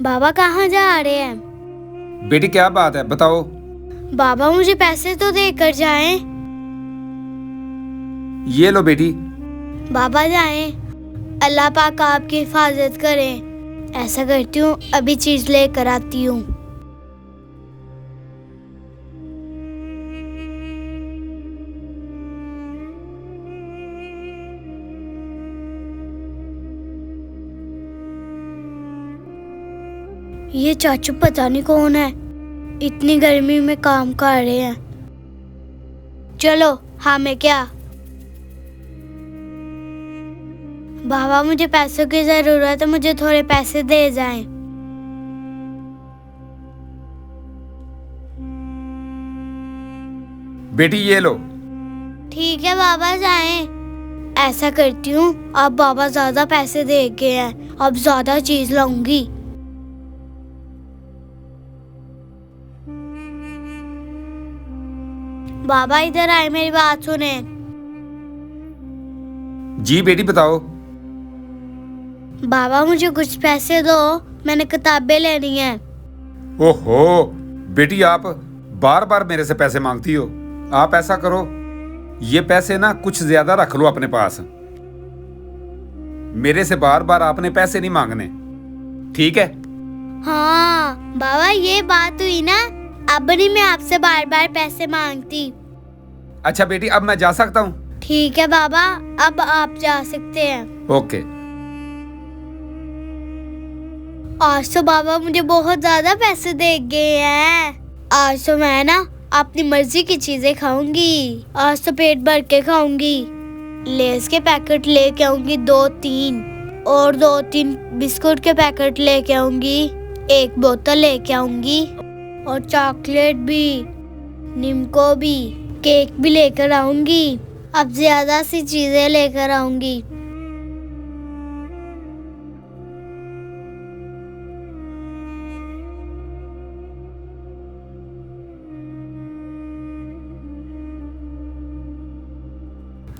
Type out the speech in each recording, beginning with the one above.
बाबा कहाँ जा रहे हैं? बेटी क्या बात है, बताओ। बाबा मुझे पैसे तो देकर जाएं। ये लो बेटी। बाबा जाएं। अल्लाह पाक आपकी हिफाजत करें। ऐसा करती हूँ, अभी चीज लेकर आती हूँ। ये चाचू पता नहीं कौन है, इतनी गर्मी में काम कर रहे हैं। चलो, हमें क्या। बाबा मुझे पैसों की जरूरत है, मुझे थोड़े पैसे दे जाएं। बेटी ये लो। ठीक है बाबा, जाएं। ऐसा करती हूँ, अब बाबा ज्यादा पैसे दे गए हैं, अब ज्यादा चीज लाऊंगी। बाबा इधर आए, मेरी बात सुने। जी बेटी बताओ। बाबा मुझे कुछ पैसे दो, मैंने किताबें लेनी है। ओहो बेटी, आप बार बार मेरे से पैसे मांगती हो। आप ऐसा करो, ये पैसे ना कुछ ज्यादा रख लो अपने पास। मेरे से बार बार आपने पैसे नहीं मांगने, ठीक है? हाँ बाबा, ये बात हुई ना, अब नहीं मैं आपसे बार बार पैसे मांगती। अच्छा बेटी, अब मैं जा सकता हूँ? ठीक है बाबा, अब आप जा सकते हैं। ओके। आज तो बाबा मुझे बहुत ज्यादा पैसे दे गए हैं। आज तो मैं ना अपनी मर्जी की चीजें खाऊंगी। आज तो पेट भर के खाऊंगी। लेस के पैकेट लेके आऊंगी 2-3, और 2-3 बिस्कुट के पैकेट लेके आऊंगी, 1 बोतल लेके आऊंगी, और चॉकलेट भी, निम्को भी, केक भी लेकर आऊंगी। अब ज्यादा सी चीजें लेकर आऊंगी।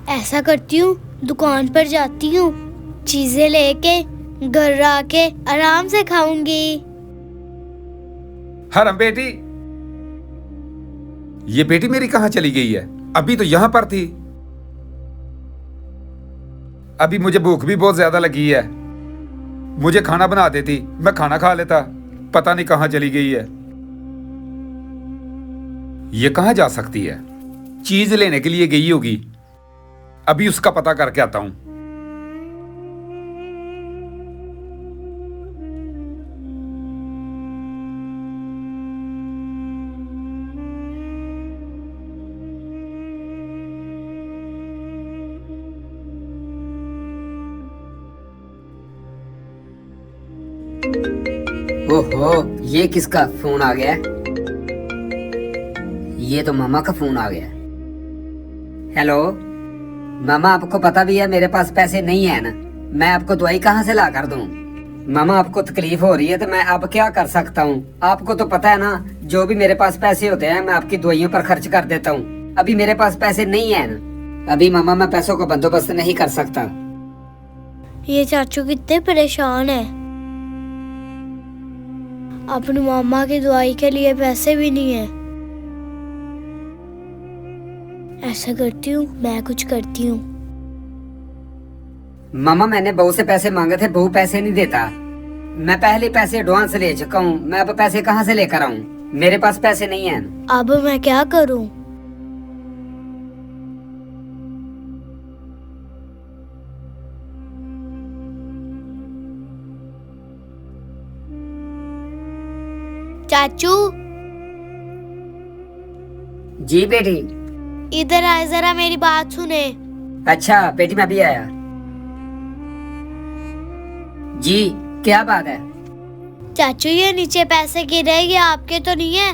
ऐसा करती हूँ, दुकान पर जाती हूँ, चीजें लेके घर आके आराम से खाऊंगी। हरम बेटी, ये बेटी मेरी कहाँ चली गई है? अभी तो यहाँ पर थी। अभी मुझे भूख भी बहुत ज्यादा लगी है। मुझे खाना बना देती, मैं खाना खा लेता। पता नहीं कहाँ चली गई है। ये कहाँ जा सकती है? चीज लेने के लिए गई होगी। अभी उसका पता करके आता हूं। ओहो, ये किसका फोन आ गया? ये तो मामा का फोन आ गया। हेलो मामा, आपको पता भी है मेरे पास पैसे नहीं है ना। मैं आपको दवाई कहाँ से ला कर दूं? मामा आपको तकलीफ हो रही है तो मैं अब क्या कर सकता हूँ? आपको तो पता है ना, जो भी मेरे पास पैसे होते हैं मैं आपकी दवाइयों पर खर्च कर देता हूँ। अभी मेरे पास पैसे नहीं है ना। अभी मामा मैं पैसों का बंदोबस्त नहीं कर सकता। ये चाचू कितने परेशान है। अपनी मामा की दवाई के लिए पैसे भी नहीं है। ऐसा करती हूँ, मैं कुछ करती हूँ। मामा मैंने बहू से पैसे मांगे थे, बहू पैसे नहीं देता। मैं पहले पैसे एडवांस ले चुका हूँ, मैं अब पैसे कहाँ से लेकर आऊँ? मेरे पास पैसे नहीं है। अब मैं क्या करूँ? चाचू जी बेटी। इधर आए, जरा मेरी बात सुने। अच्छा बेटी, मैं भी आया। जी क्या बात है? चाचू ये नीचे पैसे गिरे, ये आपके तो नहीं है?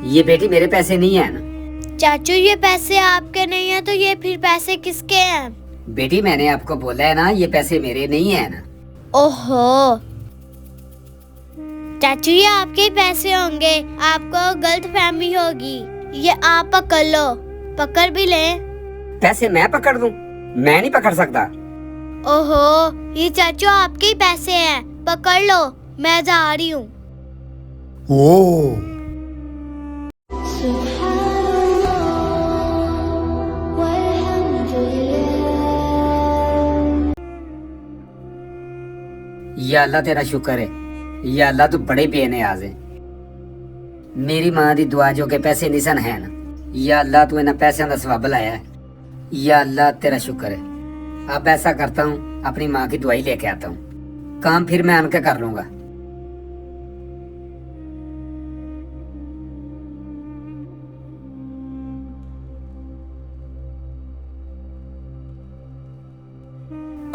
ये बेटी मेरे पैसे नहीं है ना। चाचू ये पैसे आपके नहीं है तो ये फिर पैसे किसके हैं? बेटी मैंने आपको बोला है ना, ये पैसे मेरे नहीं है ना। ओहो चाचू, ये आपके ही पैसे होंगे, आपको गलत फहमी होगी। ये आप पकड़ लो, पकड़ भी ले। पैसे मैं पकड़ दूं? मैं नहीं पकड़ सकता। ओहो, ये चाचू आपके ही पैसे हैं, पकड़ लो, मैं जा रही हूँ। ओ या अल्लाह तेरा शुक्र है, या अल्लाह तू बड़े बेनियाज है। मेरी मां दी दुआ जो के पैसे निसन है ना, या अल्लाह तू इन्हें पैसों का सवाब लाया है। या अल्लाह तेरा शुक्र है। अब ऐसा करता हूँ, अपनी माँ की दवाई लेके आता हूँ, काम फिर मैं आनके कर लूंगा।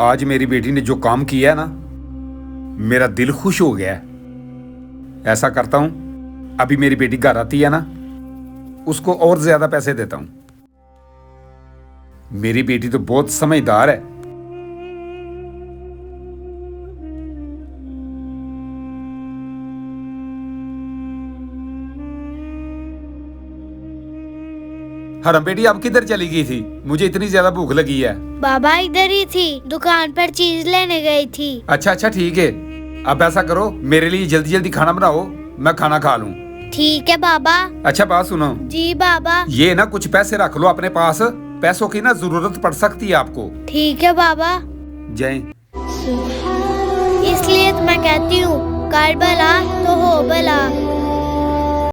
आज मेरी बेटी ने जो काम किया है ना, मेरा दिल खुश हो गया है। ऐसा करता हूं, अभी मेरी बेटी घर आती है ना, उसको और ज्यादा पैसे देता हूं। मेरी बेटी तो बहुत समझदार है। हरम बेटी, आप किधर चली गई थी? मुझे इतनी ज्यादा भूख लगी है। बाबा इधर ही थी, दुकान पर चीज लेने गई थी। अच्छा अच्छा, ठीक है। अब ऐसा करो, मेरे लिए जल्दी जल्दी खाना बनाओ, मैं खाना खा लूं। ठीक है बाबा। अच्छा बात सुनो, जी बाबा। ये ना कुछ पैसे रख लो अपने पास, पैसों की ना जरूरत पड़ सकती है आपको। ठीक है बाबा। जय। इसलिए तो मैं कहती हूँ, कर भला तो हो भला।